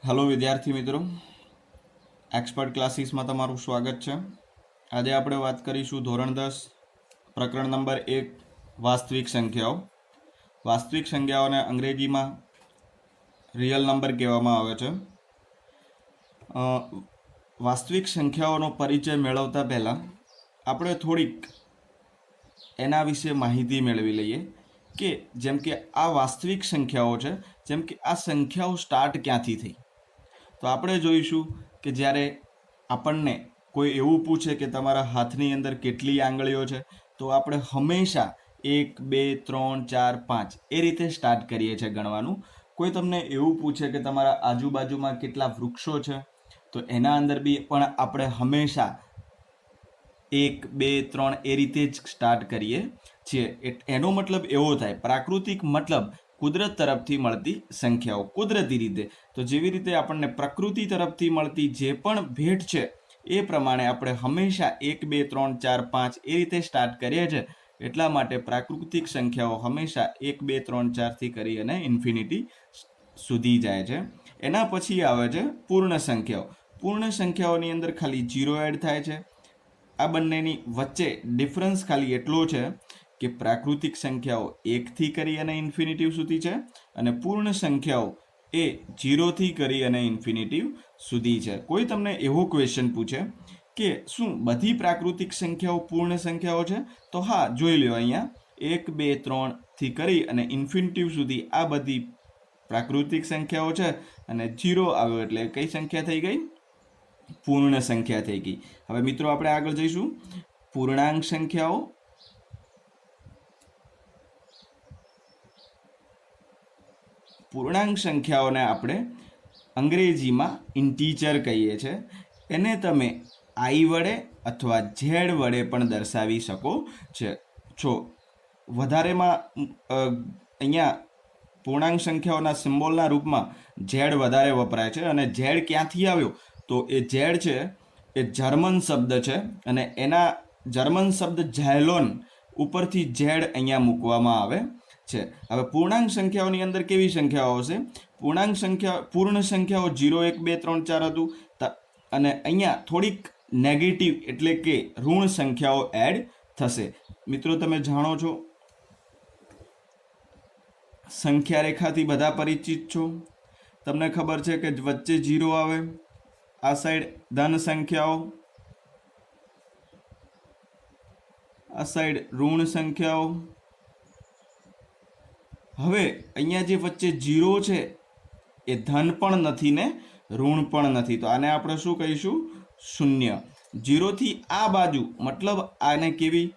Hello विद्यार्थी मित्रों, expert classes में तमारुं स्वागत है। आज આપણે વાત કરીશું ધોરણ 10 પ્રકરણ નંબર 1 વાસ્તવિક સંખ્યાઓ। વાસ્તવિક સંખ્યાઓને અંગ્રેજીમાં રિયલ નંબર કહેવામાં આવે છે। વાસ્તવિક સંખ્યાઓનો પરિચય મેળવતા પહેલાં આપણે થોડીક એના વિશે માહિતી મેળવી લઈએ કે જેમ કે આ વાસ્તવિક સંખ્યાઓ છે, જેમ કે આ સંખ્યાઓ સ્ટાર્ટ ક્યાંથી થઈ। તો આપણે જોઈશું કે જ્યારે આપણને કોઈ એવું પૂછે કે તમારા હાથની અંદર કેટલી આંગળીઓ છે, તો આપણે હંમેશા 1 2 3 4 5 એ રીતે સ્ટાર્ટ કરીએ છીએ ગણવાનું। કોઈ તમને એવું પૂછે કે તમારા આજુબાજુમાં કેટલા વૃક્ષો છે, તો એના અંદર બી પણ આપણે હંમેશા 1 2 3 એ રીતે જ સ્ટાર્ટ કરીએ છીએ। એનો મતલબ એવો થાય, પ્રાકૃતિક મતલબ કુદરત તરફથી મળતી સંખ્યાઓ, કુદરતી રીતે। તો જેવી રીતે આપણને પ્રકૃતિ તરફથી મળતી જે પણ ભેટ છે એ પ્રમાણે આપણે હંમેશા 1 2 3 4 5 એ રીતે સ્ટાર્ટ કરીએ છીએ। એટલા માટે પ્રાકૃતિક સંખ્યાઓ હંમેશા 1 2 3 4 થી કરી અને ઇન્ફિનિટી સુધી જાય છે। એના પછી આવે છે પૂર્ણ સંખ્યાઓ। પૂર્ણ સંખ્યાઓની અંદર ખાલી 0 એડ થાય છે। આ બંનેની વચ્ચે ડિફરન્સ ખાલી એટલો છે કે પ્રાકૃતિક સંખ્યાઓ 1 થી કરી અને ઇન્ફિનિટી સુધી છે અને પૂર્ણ સંખ્યાઓ એ 0 થી કરી અને ઇન્ફિનિટી સુધી છે। કોઈ તમને એવો ક્વેશ્ચન પૂછે કે શું બધી પ્રાકૃતિક સંખ્યાઓ પૂર્ણ સંખ્યાઓ છે, તો હા, જોઈ લો અહીંયા 1 2 3 થી કરી અને ઇન્ફિનિટી સુધી આ બધી પ્રાકૃતિક સંખ્યાઓ છે અને 0 આવ્યો એટલે કઈ સંખ્યા થઈ ગઈ? પૂર્ણ સંખ્યા થઈ ગઈ। હવે મિત્રો આપણે આગળ જઈશું। પૂર્ણાંક સંખ્યાઓ, પૂર્ણાંક સંખ્યાઓને આપણે અંગ્રેજીમાં ઇન્ટીજર કહીએ છીએ। એને તમે આઈ વડે અથવા ઝેડ વડે પણ દર્શાવી શકો છો। વધારેમાં અહીંયા પૂર્ણાંક સંખ્યાઓના સિમ્બોલના રૂપમાં ઝેડ વધારે વપરાય છે અને ઝેડ ક્યાંથી આવ્યો? તો એ ઝેડ છે એ જર્મન શબ્દ છે અને એના જર્મન શબ્દ ઝેલોન ઉપરથી ઝેડ અહીંયા મૂકવામાં આવે છે। હવે પૂર્ણાંક સંખ્યાઓની અંદર કેવી સંખ્યાઓ હશે? પૂર્ણ સંખ્યાઓ 0 1 2 3 4 હતું અને અહીંયા થોડીક નેગેટિવ એટલે કે ઋણ સંખ્યાઓ એડ થશે। મિત્રો તમે જાણો છો, સંખ્યા રેખાથી બધા પરિચિત છો। તમને ખબર છે કે વચ્ચે 0 આવે, આ સાઈડ ધન સંખ્યાઓ, આ સાઈડ ઋણ સંખ્યાઓ। હવે અહીંયા જે વચ્ચે 0 છે એ ધન પણ નથી ને ઋણ પણ નથી, તો આને આપણે શું કહીશું? શૂન્ય। 0 થી આ બાજુ મતલબ આને કેવી?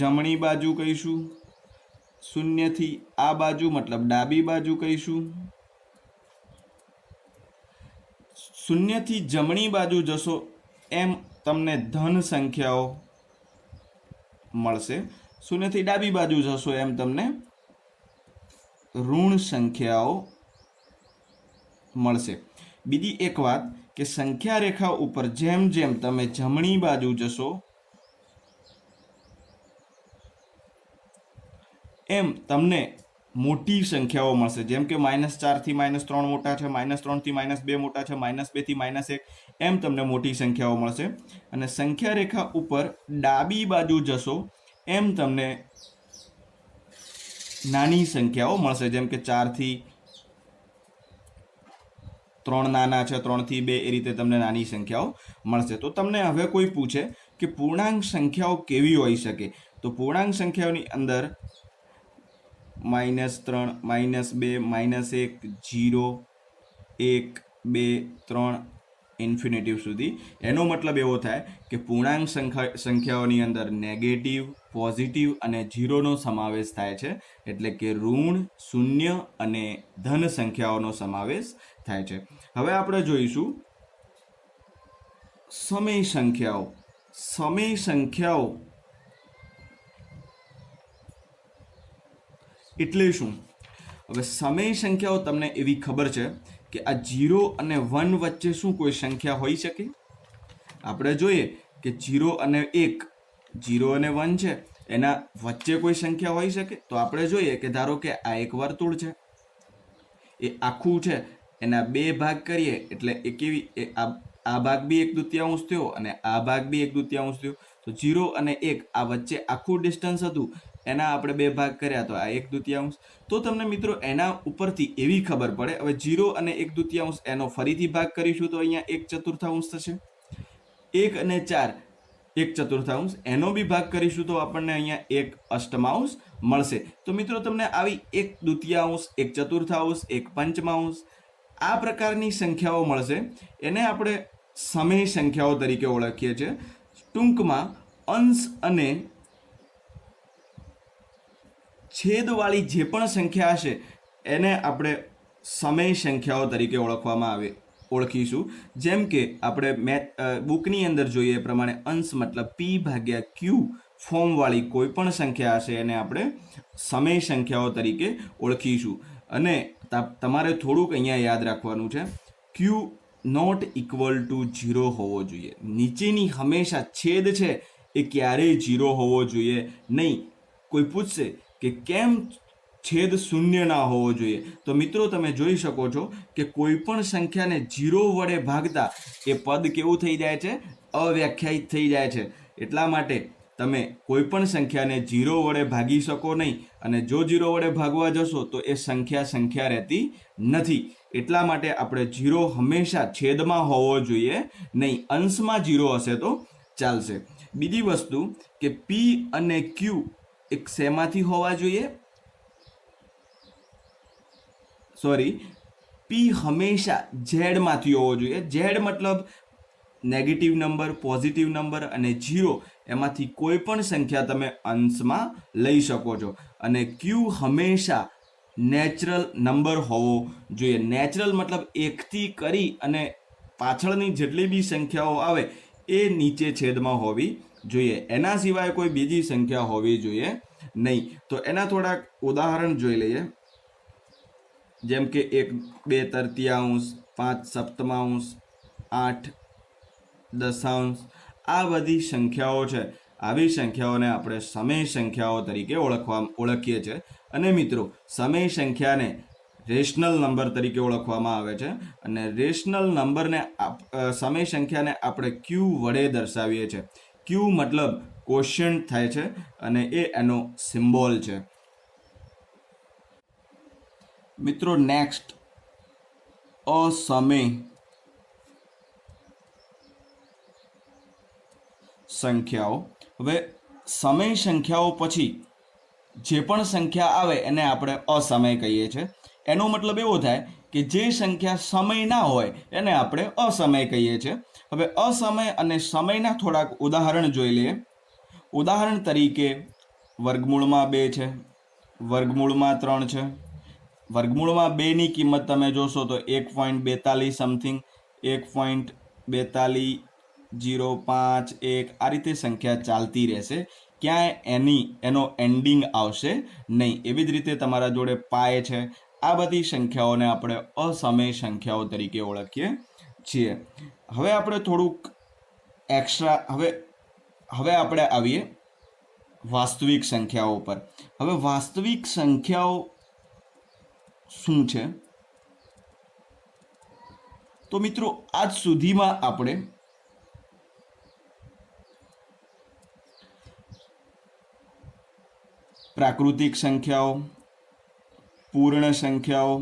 જમણી બાજુ કહીશું। 0 થી આ બાજુ મતલબ ડાબી બાજુ કહીશું। 0 થી જમણી બાજુ જશો એમ તમને ધન સંખ્યાઓ મળશે, 0 થી ડાબી બાજુ જશો એમ તમને ઋણ સંખ્યાઓ મળશે। બીજી એક વાત કે સંખ્યા રેખા ઉપર જેમ જેમ તમે જમણી બાજુ જશો એમ તમને મોટી સંખ્યાઓ મળશે। જેમ કે -4 થી -3 મોટા છે, -3 થી -2 મોટા છે, -2 થી -1 એમ તમને મોટી સંખ્યાઓ મળશે। અને સંખ્યા રેખા ઉપર ડાબી બાજુ જશો એમ તમને નાની સંખ્યાઓ મળશે। જેમ કે 4 થી 3 નાના છે, 3 થી 2 એ રીતે તમને નાની સંખ્યાઓ મળશે। તો તમને હવે કોઈ પૂછે કે પૂર્ણાંક સંખ્યાઓ કેવી હોઈ શકે, તો પૂર્ણાંક સંખ્યાઓની અંદર -3 -2 -1 0 1 2 3 ઇન્ફિનિટી સુધી। એનો મતલબ એવો થાય કે પૂર્ણાંક સંખ્યાઓની અંદર નેગેટિવ, પોઝિટિવ અને 0નો સમાવેશ થાય છે, એટલે કે ઋણ, શૂન્ય અને ધન સંખ્યાઓનો સમાવેશ થાય છે। હવે આપણે જોઈશું સમય સંખ્યાઓ। સમય સંખ્યાઓ એટલે શું? હવે સમય સંખ્યાઓ તમને એવી ખબર છે કે આ 0 અને 1 વચ્ચે શું કોઈ સંખ્યા હોઈ શકે? આપણે જોઈએ કે 0 અને 1, 0 અને 1 છે, એના વચ્ચે કોઈ સંખ્યા હોઈ શકે? તો આપણે જોઈએ કે ધારો કે આ એક વર્તુળ છે, એ આખું છે એના 2 ભાગ કરીએ એટલે એ કેવી આ ભાગ બી 1/2 થયો અને આ ભાગ બી 1/2 થયો. તો 0 અને 1 આ વચ્ચે આખું ડિસ્ટન્સ હતું એના આપણે 2 ભાગ કર્યા તો આ 1/2. તો તમને મિત્રો એના ઉપરથી એવી ખબર પડે, હવે 0 અને 1/2 એનો ફરીથી ભાગ કરીશું તો અહીંયા 1/4 થશે. 1 અને 4 1/4 એનો બી ભાગ કરીશું તો આપણને અહીંયા 1/8 મળશે. તો મિત્રો તમને આવી 1/2, 1/4, 1/5 આ પ્રકારની સંખ્યાઓ મળશે. એને આપણે સમય સંખ્યાઓ તરીકે ઓળખીએ છીએ. ટૂંકમાં અંશ અને છેદવાળી જે પણ સંખ્યા હશે એને આપણે સમય સંખ્યાઓ તરીકે ઓળખીશું. જેમ કે આપણે બુકની અંદર જોઈએ એ પ્રમાણે અંશ મતલબ p/q ફોર્મવાળી કોઈ પણ સંખ્યા હશે એને આપણે સમય સંખ્યાઓ તરીકે ઓળખીશું. અને તમારે થોડુંક અહીંયા યાદ રાખવાનું છે, q નોટ ઇક્વલ ટુ 0 હોવો જોઈએ. નીચેની હંમેશા છેદ છે એ ક્યારેય 0 હોવો જોઈએ નહીં. કોઈ પૂછશે કે કેમ છેદ શૂન્ય ના હોવો જોઈએ, તો મિત્રો તમે જોઈ શકો છો કે કોઈ પણ સંખ્યાને 0 વડે ભાગતા એ પદ કેવું થઈ જાય છે? અવ્યાખ્યાયિત થઈ જાય છે. એટલા માટે તમે કોઈ પણ સંખ્યાને 0 વડે ભાગી શકો નહીં, અને જો 0 વડે ભાગવા જશો તો એ સંખ્યા રહેતી નથી. એટલા માટે આપણે 0 હંમેશા છેદમાં હોવો જોઈએ નહીં, અંશમાં 0 હશે તો ચાલશે. બીજી વસ્તુ કે p અને q એક શેમાંથી હોવા જોઈએ? p હંમેશા z માંથી હોવો જોઈએ. z મતલબ નેગેટિવ નંબર, પોઝિટિવ નંબર અને 0 એમાંથી કોઈ પણ સંખ્યા તમે અંશમાં લઈ શકો છો. અને q હંમેશા નેચરલ નંબર હોવો જોઈએ. નેચરલ મતલબ 1 થી કરી અને પાછળની જેટલી બી સંખ્યાઓ આવે એ નીચે છેદમાં હોવી જોઈએ. એના સિવાય કોઈ બીજી સંખ્યા હોવી જોઈએ નહીં. તો એના થોડાક ઉદાહરણ જોઈ લઈએ. જેમ કે 1/2, 5/7, 8/10 આ બધી સંખ્યાઓ છે. આવી સંખ્યાઓને આપણે સમય સંખ્યાઓ તરીકે ઓળખીએ છીએ. અને મિત્રો સમય સંખ્યાને રેશનલ નંબર તરીકે ઓળખવામાં આવે છે. અને રેશનલ નંબરને સમય સંખ્યાને આપણે q વડે દર્શાવીએ છીએ. q મતલબ ક્વોશન્ટ થાય છે અને એ એનો સિમ્બોલ છે. મિત્રો નેક્સ્ટ અસમય સંખ્યાઓ. હવે સમય સંખ્યાઓ પછી જે પણ સંખ્યા આવે એને આપણે અસમય કહીએ છીએ. એનો મતલબ એવો થાય કે જે સંખ્યા સમય ના હોય એને આપણે અસમય કહીએ છીએ. હવે અસમય અને સમયના થોડાક ઉદાહરણ જોઈ લઈએ. ઉદાહરણ તરીકે વર્ગમૂળમાં 2 છે, વર્ગમૂળમાં 3 છે. વર્ગમૂળમાં 2 ની કિંમત તમે જોશો તો 1.42 સમથિંગ, 1.4205 1 આ રીતે સંખ્યા ચાલતી રહેશે. ક્યાંય એનો એન્ડિંગ આવશે નહીં. એવી જ રીતે તમારા જોડે પાય છે. આ બધી સંખ્યાઓને આપણે અસમય સંખ્યાઓ તરીકે ઓળખીએ છીએ. હવે આપણે થોડુંક એક્સ્ટ્રા હવે આપણે આવીએ વાસ્તવિક સંખ્યાઓ પર. હવે વાસ્તવિક સંખ્યાઓ શું છે? તો મિત્રો આજ સુધીમાં આપણે પ્રાકૃતિક સંખ્યાઓ, પૂર્ણ સંખ્યાઓ,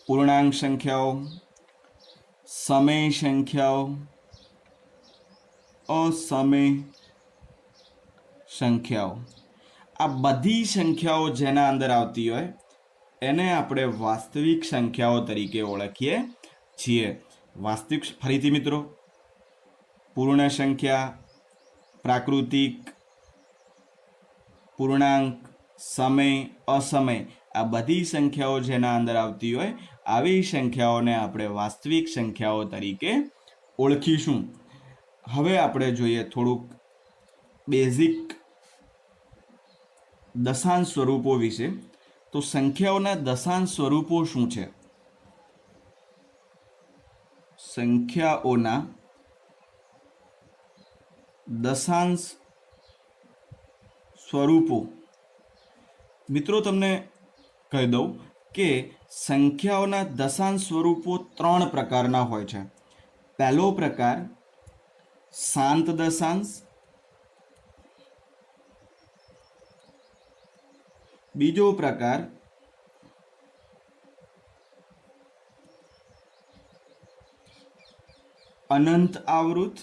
પૂર્ણાંક સંખ્યાઓ, સમય સંખ્યાઓ, અસમય સંખ્યાઓ આ બધી સંખ્યાઓ જેના અંદર આવતી હોય એને આપણે વાસ્તવિક સંખ્યાઓ તરીકે ઓળખીએ છીએ. વાસ્તવિક ફરીથી મિત્રો પૂર્ણ સંખ્યા, પ્રાકૃતિક, પૂર્ણાંક, સમય, અસમય આ બધી સંખ્યાઓ જેના અંદર આવતી હોય આવી સંખ્યાઓને આપણે વાસ્તવિક સંખ્યાઓ તરીકે ઓળખીશું. હવે આપણે જોઈએ થોડુંક બેઝિક દશાંશ સ્વરૂપો વિશે. તો સંખ્યાઓના દશાંશ સ્વરૂપો શું છે? સંખ્યાઓના દશાંશ સ્વરૂપો મિત્રો તમને કહી દઉં કે સંખ્યાઓના દશાંશ સ્વરૂપો 3 પ્રકારના હોય છે. પહેલો પ્રકાર શાંત દશાંશ, બીજો પ્રકાર અનંત આવૃત,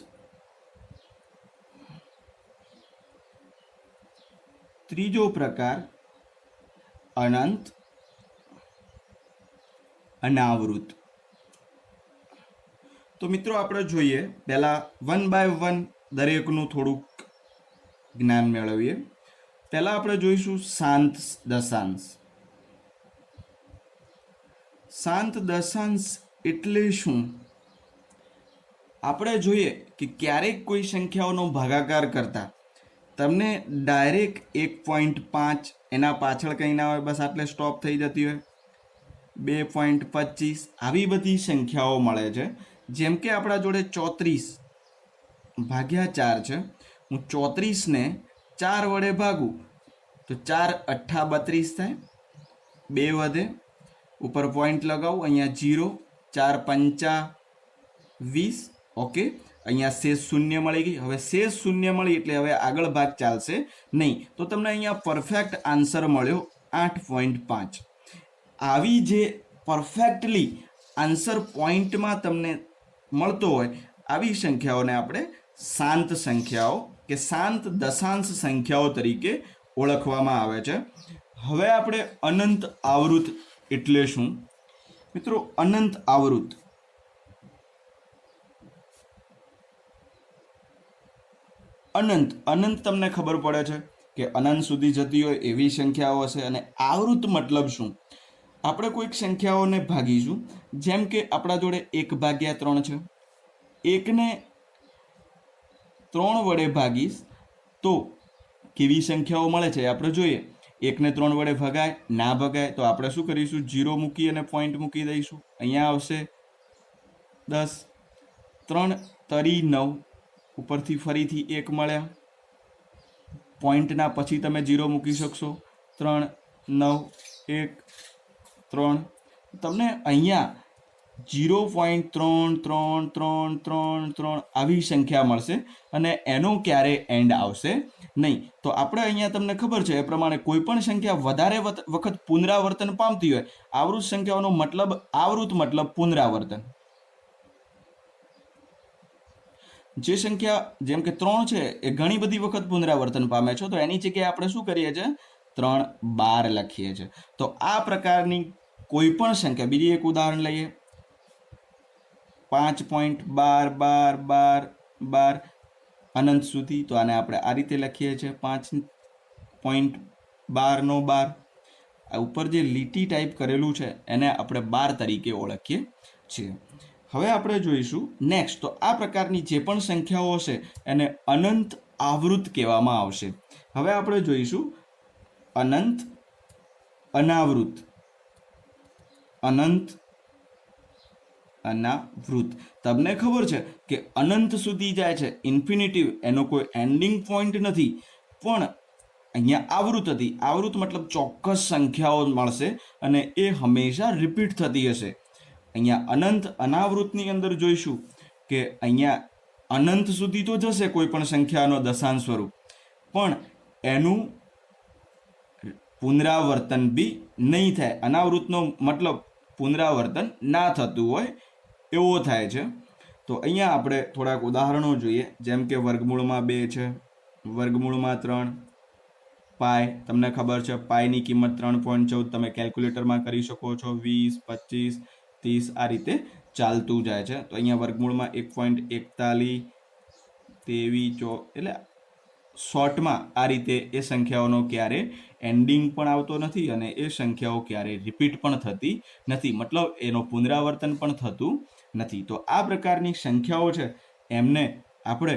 ત્રીજો પ્રકાર અનંત અનાવૃત. તો મિત્રો આપણે જોઈએ પહેલા 1 બાય 1 દરેકનું થોડુંક જ્ઞાન મેળવીએ. પહેલા આપણે જોઈશું શાંત દશાંશ. શાંત દશાંશ એટલે શું? આપણે જોઈએ કે ક્યારેક કોઈ સંખ્યાઓનો ભાગાકાર કરતા તમને ડાયરેક્ટ 1.5 એના પાછળ કંઈ ના હોય, બસ આટલે સ્ટોપ થઈ જતી હોય, 2.25 આવી બધી સંખ્યાઓ મળે છે. જેમ કે આપણા જોડે 34 ભાગ્યા 4 છે. હું 34ને 4 વડે ભાગું તો 4 અઠ્ઠા 32 થાય, 2 વધે, ઉપર પોઈન્ટ લગાવું, અહીંયા 0, 4 પંચા 20. ઓકે, અહીંયા શેષ શૂન્ય મળી ગઈ. હવે શેષ શૂન્ય મળી એટલે હવે આગળ ભાગ ચાલશે નહીં, તો તમને અહીંયા પરફેક્ટ આન્સર મળ્યો 8.5. આવી જે પરફેક્ટલી આન્સર પોઈન્ટમાં તમને મળતો હોય આવી સંખ્યાઓને આપણે શાંત સંખ્યાઓ કે શાંત દશાંશ સંખ્યાઓ તરીકે ઓળખવામાં આવે છે. હવે આપણે અનંત આવૃત એટલે શું? મિત્રો, અનંત આવૃત અનંત તમને ખબર પડે છે કે અનંત સુધી જતી હોય એવી સંખ્યાઓ હશે. અને આવૃત મતલબ શું? આપણે કોઈક સંખ્યાઓને ભાગીશું. જેમ કે આપણા જોડે 1/3 છે, 1ને 3 વડે ભાગીશ તો કેવી સંખ્યાઓ મળે છે આપણે જોઈએ. 1ને 3 વડે ભગાય ના ભગાય તો આપણે શું કરીશું? 0 મૂકી અને પોઈન્ટ મૂકી દઈશું. અહીંયા આવશે 10, 3 તરી 9, ઉપરથી ફરીથી 1 મળ્યા, પોઈન્ટના પછી તમે 0 મૂકી શકશો. 3, 9, 1, 3. તમને અહીંયા 0.33333 આવી સંખ્યા મળશે અને એનો ક્યારે એન્ડ આવશે નહીં. તો આપણે અહીંયા તમને ખબર છે એ પ્રમાણે કોઈ પણ સંખ્યા વધારે વખત પુનરાવર્તન પામતી હોય, આવૃત સંખ્યાઓનો મતલબ આવૃત મતલબ પુનરાવર્તન. જે સંખ્યા જેમ કે 3 છે એ ઘણી બધી વખત પુનરાવર્તન પામે છે, તો એની જગ્યાએ આપણે શું કરીએ છીએ? 3/12 લખીએ છીએ. તો આ પ્રકારની કોઈ પણ સંખ્યા, બીજી એક ઉદાહરણ લઈએ, 5.1212 અનંત સુધી, તો આને આપણે આ રીતે લખીએ છીએ 5.12 આ ઉપર જે લીટી ટાઈપ કરેલું છે એને આપણે 12 તરીકે ઓળખીએ છીએ. હવે આપણે જોઈશું નેક્સ્ટ. તો આ પ્રકારની જે પણ સંખ્યાઓ હશે એને અનંત આવૃત કહેવામાં આવશે. હવે આપણે જોઈશું અનંત અનાવૃત. અનંત અનાવૃત. તમને ખબર છે કે અનંત સુધી જાય છે, ઇન્ફિનિટિવ, એનો કોઈ એન્ડિંગ પોઈન્ટ નથી, પણ અહીંયા આવૃત હતી. આવૃત મતલબ ચોક્કસ સંખ્યાઓ મળશે અને એ હંમેશા રિપીટ થતી હશે. અહીંયા અનંત અનાવૃતની અંદર જોઈશું કે અહીંયા અનંત સુધી તો જશે કોઈ પણ સંખ્યાનો દશાંશ સ્વરૂપ, પણ એનું પુનરાવર્તન બી નહીં થાય. અનાવૃતનો મતલબ પુનરાવર્તન ના થતું હોય એવો થાય છે. તો અહીંયા આપણે થોડાક ઉદાહરણો જોઈએ. જેમ કે વર્ગમૂળમાં 2 છે, વર્ગમૂળમાં 3, પાય તમને ખબર છે પાયની કિંમત 3.14 તમે કેલ્ક્યુલેટરમાં કરી શકો છો, 20, 25, 30 આ રીતે ચાલતું જાય છે. તો અહીંયા વર્ગમૂળમાં 1.41, 23, એટલે શોર્ટમાં આ રીતે એ સંખ્યાઓનો ક્યારે એન્ડિંગ પણ આવતો નથી અને એ સંખ્યાઓ ક્યારે રિપીટ પણ થતી નથી, મતલબ એનો પુનરાવર્તન પણ થતું નથી. તો આ પ્રકારની સંખ્યાઓ છે એમને આપણે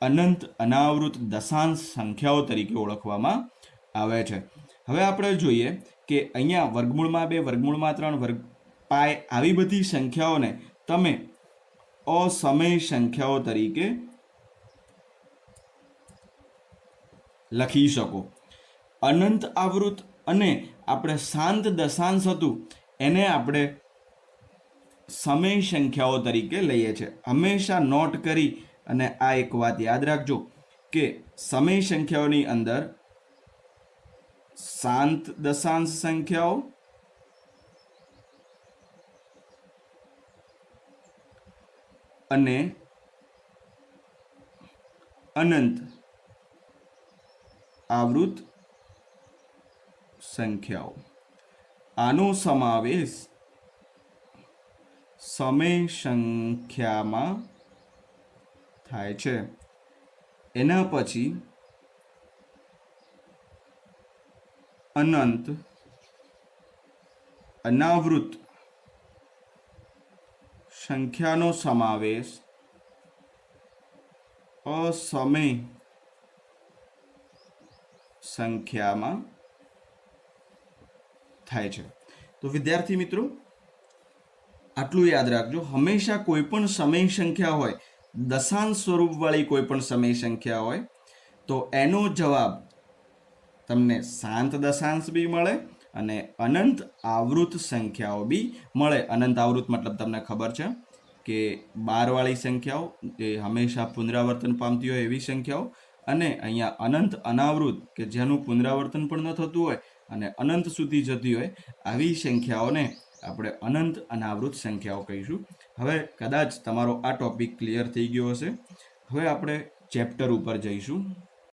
અનંત અનાવૃત દશાંશ સંખ્યાઓ તરીકે ઓળખવામાં આવે છે. હવે આપણે જોઈએ કે અહીંયા વર્ગમૂળમાં 2, વર્ગમૂળમાં 3, પાય આવી બધી સંખ્યાઓને તમે અસમય સંખ્યાઓ તરીકે લખી શકો. અનંત આવૃત અને આપણે શાંત દશાંશ હતું એને આપણે સમય સંખ્યાઓ તરીકે લઈએ છીએ. હંમેશા નોટ કરી અને આ એક વાત યાદ રાખજો કે સમય સંખ્યાઓની અંદર શાંત દશાંશ સંખ્યાઓ અને અનંત આવૃત સંખ્યાઓ આનો સમાવેશ સમય સંખ્યામાં થાય છે. એના પછી અનંત અનાવૃત સંખ્યાનો સમાવેશ અસમય સંખ્યામાં થાય છે. તો વિદ્યાર્થી મિત્રો આટલું યાદ રાખજો, હંમેશા કોઈ પણ સમય સંખ્યા હોય, દશાંશ સ્વરૂપવાળી કોઈ પણ સમય સંખ્યા હોય તો એનો જવાબ તમને શાંત દશાંશ બી મળે અને અનંત આવૃત સંખ્યાઓ બી મળે. અનંત આવૃત મતલબ તમને ખબર છે કે 12 વાળી સંખ્યાઓ જે હંમેશા પુનરાવર્તન પામતી હોય એવી સંખ્યાઓ, અને અહીંયા અનંત અનાવૃત કે જેનું પુનરાવર્તન પણ ન થતું હોય અને અનંત સુધી જતી હોય આવી સંખ્યાઓને આપણે અનંત અનાવૃત સંખ્યાઓ કહીશું. હવે કદાચ તમારો આ ટોપિક ક્લિયર થઈ ગયો હશે. હવે આપણે ચેપ્ટર ઉપર જઈશું.